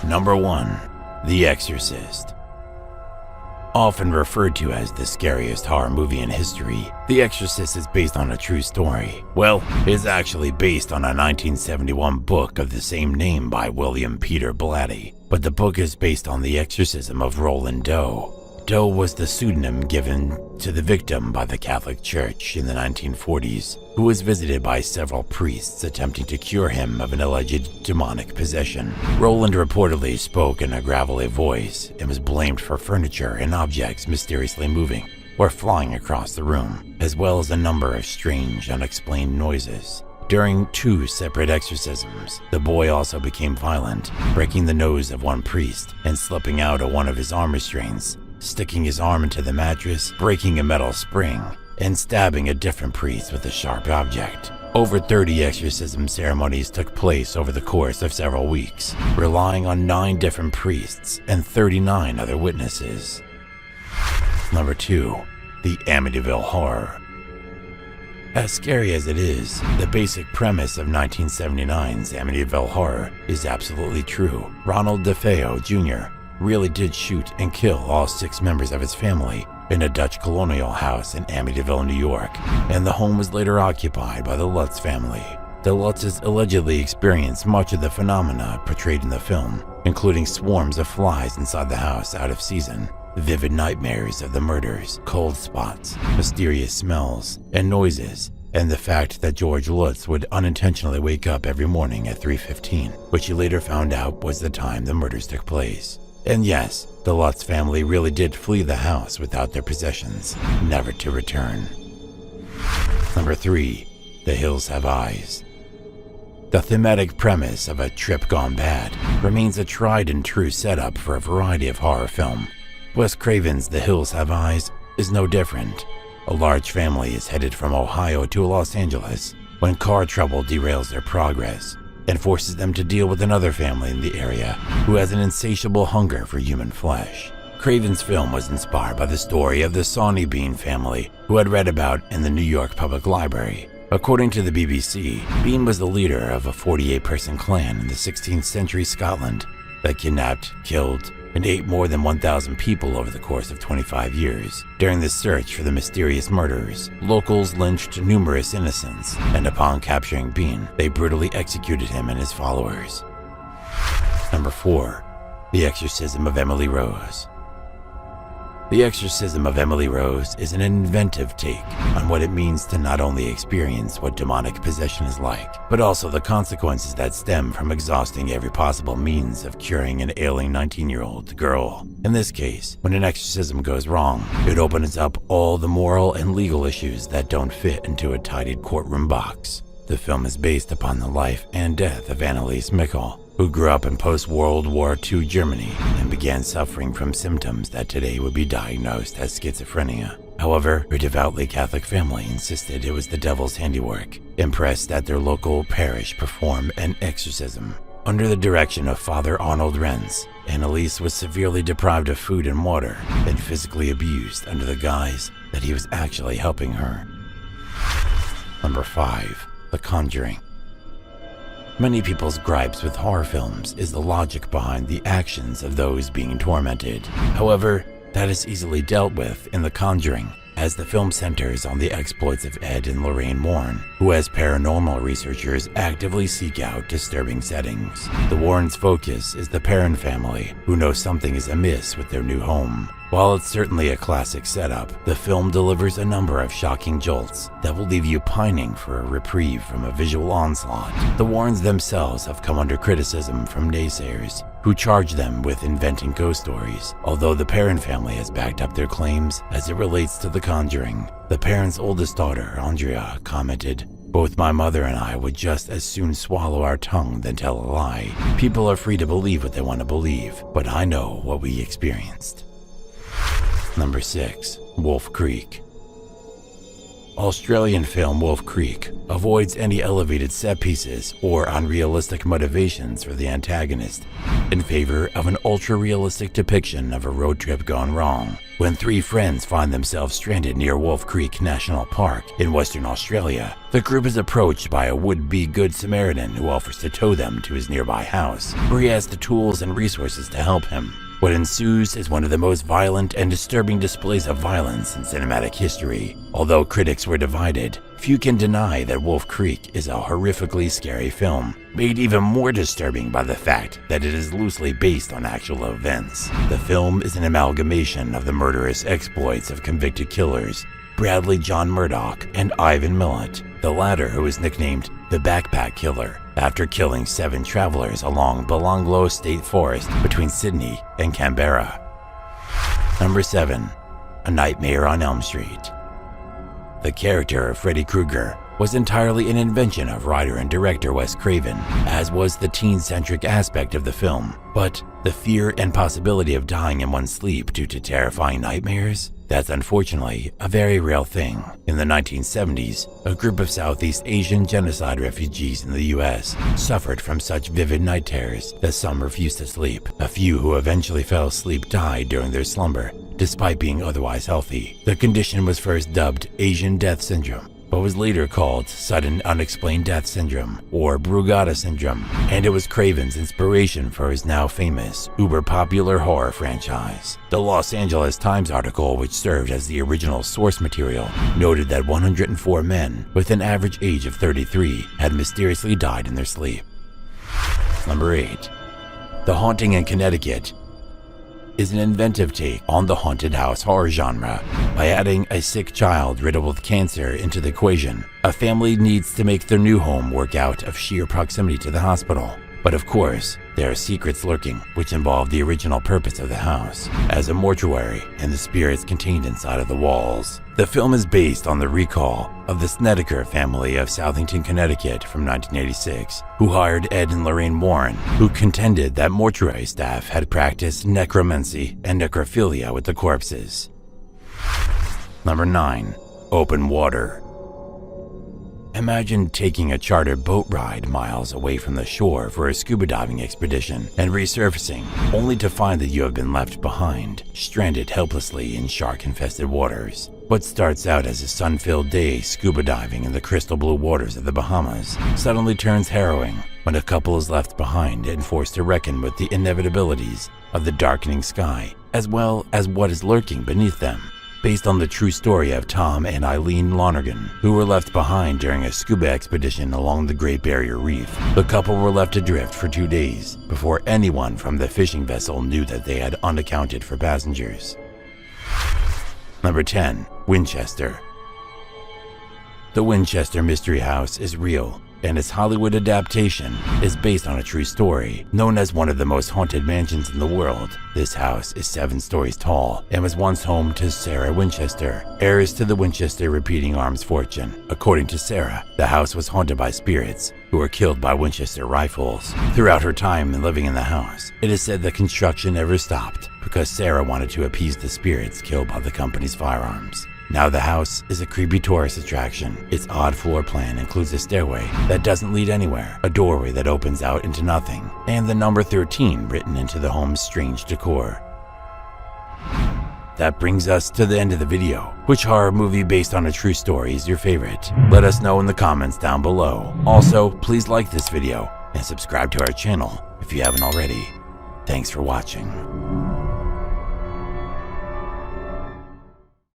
Number 1. The Exorcist. Often referred to as the scariest horror movie in history, The Exorcist is based on a true story. Well, it's actually based on a 1971 book of the same name by William Peter Blatty, but the book is based on the exorcism of Roland Doe. Doe was the pseudonym given to the victim by the Catholic Church in the 1940s, who was visited by several priests attempting to cure him of an alleged demonic possession. Roland reportedly spoke in a gravelly voice and was blamed for furniture and objects mysteriously moving or flying across the room, as well as a number of strange, unexplained noises. During 2 separate exorcisms, the boy also became violent, breaking the nose of one priest and slipping out of one of his arm restraints, sticking his arm into the mattress, breaking a metal spring, and stabbing a different priest with a sharp object. Over 30 exorcism ceremonies took place over the course of several weeks, relying on 9 different priests and 39 other witnesses. Number 2. The Amityville Horror. As scary as it is, the basic premise of 1979's Amityville Horror is absolutely true. Ronald DeFeo Jr. really did shoot and kill all 6 members of his family in a Dutch colonial house in Amityville, New York, and the home was later occupied by the Lutz family. The Lutzes allegedly experienced much of the phenomena portrayed in the film, including swarms of flies inside the house out of season, vivid nightmares of the murders, cold spots, mysterious smells and noises, and the fact that George Lutz would unintentionally wake up every morning at 3:15, which he later found out was the time the murders took place. And yes, the Lutz family really did flee the house without their possessions, never to return. Number 3. The Hills Have Eyes. The thematic premise of A Trip Gone Bad remains a tried and true setup for a variety of horror film. Wes Craven's The Hills Have Eyes is no different. A large family is headed from Ohio to Los Angeles when car trouble derails their progress and forces them to deal with another family in the area who has an insatiable hunger for human flesh. Craven's film was inspired by the story of the Sawney Bean family, who had read about in the New York Public Library. According to the BBC, Bean was the leader of a 48-person clan in the 16th century Scotland that kidnapped, killed, and ate more than 1,000 people over the course of 25 years. During the search for the mysterious murderers, locals lynched numerous innocents, and upon capturing Bean, they brutally executed him and his followers. Number 4. The Exorcism of Emily Rose. The Exorcism of Emily Rose is an inventive take on what it means to not only experience what demonic possession is like, but also the consequences that stem from exhausting every possible means of curing an ailing 19-year-old girl. In this case, when an exorcism goes wrong, it opens up all the moral and legal issues that don't fit into a tidied courtroom box. The film is based upon the life and death of Anneliese Michel, who grew up in post-World War II Germany and began suffering from symptoms that today would be diagnosed as schizophrenia. However, her devoutly Catholic family insisted it was the devil's handiwork, impressed that their local parish perform an exorcism. Under the direction of Father Arnold Renz, Anneliese was severely deprived of food and water and physically abused under the guise that he was actually helping her. Number 5. The Conjuring. Many people's gripes with horror films is the logic behind the actions of those being tormented. However, that is easily dealt with in The Conjuring, as the film centers on the exploits of Ed and Lorraine Warren, who as paranormal researchers actively seek out disturbing settings. The Warrens' focus is the Perron family, who know something is amiss with their new home. While it's certainly a classic setup, the film delivers a number of shocking jolts that will leave you pining for a reprieve from a visual onslaught. The Warrens themselves have come under criticism from naysayers, who charge them with inventing ghost stories, although the Perron family has backed up their claims as it relates to The Conjuring. The Perrons' oldest daughter, Andrea, commented, "Both my mother and I would just as soon swallow our tongue than tell a lie. People are free to believe what they want to believe, but I know what we experienced." Number 6. Wolf Creek. Australian film Wolf Creek avoids any elevated set pieces or unrealistic motivations for the antagonist in favor of an ultra-realistic depiction of a road trip gone wrong. When three friends find themselves stranded near Wolf Creek National Park in Western Australia, the group is approached by a would-be Good Samaritan who offers to tow them to his nearby house, where he has the tools and resources to help him. What ensues is one of the most violent and disturbing displays of violence in cinematic history. Although critics were divided, few can deny that Wolf Creek is a horrifically scary film, made even more disturbing by the fact that it is loosely based on actual events. The film is an amalgamation of the murderous exploits of convicted killers Bradley John Murdoch and Ivan Millet, the latter who is nicknamed the Backpack Killer, after killing 7 travelers along Belanglo State Forest between Sydney and Canberra. Number 7. A Nightmare on Elm Street. The character of Freddy Krueger was entirely an invention of writer and director Wes Craven, as was the teen-centric aspect of the film. But the fear and possibility of dying in one's sleep due to terrifying nightmares? That's unfortunately a very real thing. In the 1970s, a group of Southeast Asian genocide refugees in the US suffered from such vivid night terrors that some refused to sleep. A few who eventually fell asleep died during their slumber, despite being otherwise healthy. The condition was first dubbed Asian Death Syndrome, but was later called Sudden Unexplained Death Syndrome, or Brugada Syndrome, and it was Craven's inspiration for his now famous, uber-popular horror franchise. The Los Angeles Times article, which served as the original source material, noted that 104 men, with an average age of 33, had mysteriously died in their sleep. Number 8. The Haunting in Connecticut is an inventive take on the haunted house horror genre. By adding a sick child riddled with cancer into the equation, a family needs to make their new home work out of sheer proximity to the hospital. But of course, there are secrets lurking which involve the original purpose of the house as a mortuary and the spirits contained inside of the walls. The film is based on the recall of the Snedeker family of Southington, Connecticut from 1986, who hired Ed and Lorraine Warren, who contended that mortuary staff had practiced necromancy and necrophilia with the corpses. Number 9. Open water. Imagine taking a chartered boat ride miles away from the shore for a scuba diving expedition and resurfacing, only to find that you have been left behind, stranded helplessly in shark-infested waters. What starts out as a sun-filled day scuba diving in the crystal blue waters of the Bahamas suddenly turns harrowing when a couple is left behind and forced to reckon with the inevitabilities of the darkening sky, as well as what is lurking beneath them. Based on the true story of Tom and Eileen Lonergan, who were left behind during a scuba expedition along the Great Barrier Reef. The couple were left adrift for 2 days before anyone from the fishing vessel knew that they had unaccounted for passengers. Number 10. Winchester. The Winchester Mystery House is real, and its Hollywood adaptation is based on a true story. Known as one of the most haunted mansions in the world, this house is 7 stories tall and was once home to Sarah Winchester, heiress to the Winchester Repeating Arms fortune. According to Sarah, the house was haunted by spirits who were killed by Winchester rifles. Throughout her time living in the house, it is said that construction never stopped because Sarah wanted to appease the spirits killed by the company's firearms. Now the house is a creepy tourist attraction. Its odd floor plan includes a stairway that doesn't lead anywhere, a doorway that opens out into nothing, and the number 13 written into the home's strange decor. That brings us to the end of the video. Which horror movie based on a true story is your favorite? Let us know in the comments down below. Also, please like this video and subscribe to our channel if you haven't already. Thanks for watching.